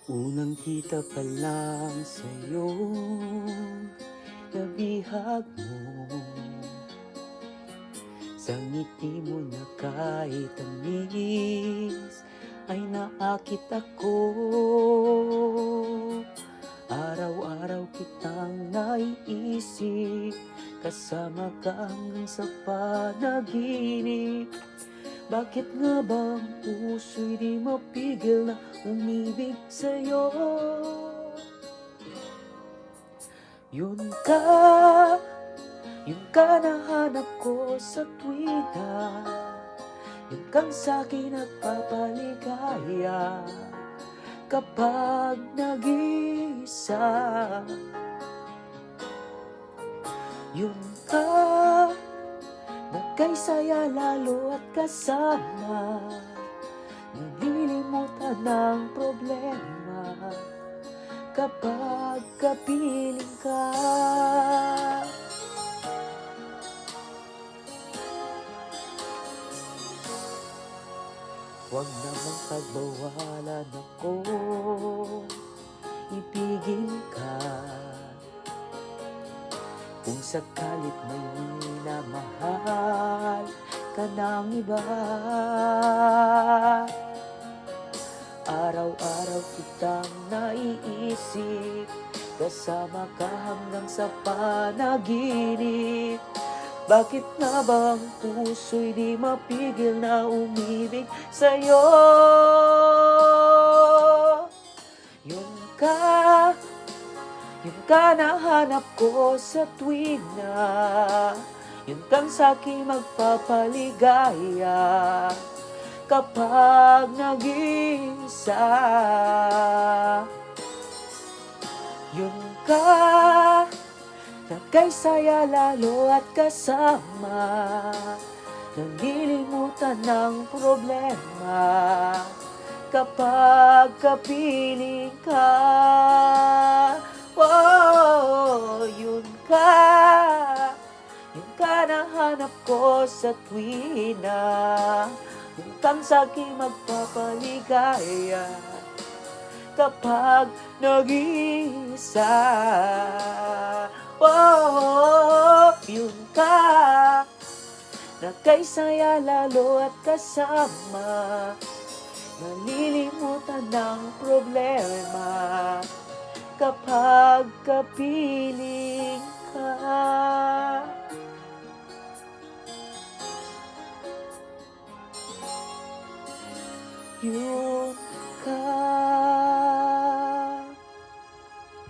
Unang kita pa lang sa'yo, nabihag mo. Sa ngiti mo na kahit tamis, ay naakit ako. Araw-araw kitang naiisip, kasama ka hanggang sa panaginip. Bakit nga ba ang puso'y di mapigil na umibig sa'yo? Yun ka, yun ka nahanap ko sa tuwina. Yun kang sa'kin nagpapaligaya kapag nag-iisa. Yun ka, nagkaysaya lalo at kasama, nalilimutan ng problema kapag kapiling ka. Huwag namang pagbawalan ako, ibigin ka. Kung sakalit may minamahal ka ng iba, araw-araw kitang naiisip, kasama ka hanggang sa panaginip. Bakit nga ba ang puso'y di mapigil na umibig sa'yo? Yun ka, yun ka nahanap ko sa tuwina. Yun kang sa'king magpapaligaya kapag nag-iisa. Yun ka, nagkaysaya lalo at kasama, nalilimutan ng problema kapag kapiling ka. Oh, yun ka nahanap ko sa tuwina. Yun kang sa'king magpapaligaya kapag nag-iisa. Oh, yun ka, nagkaysaya lalo at kasama, nalilimutan ng problema kapag kapiling ka. Yun ka.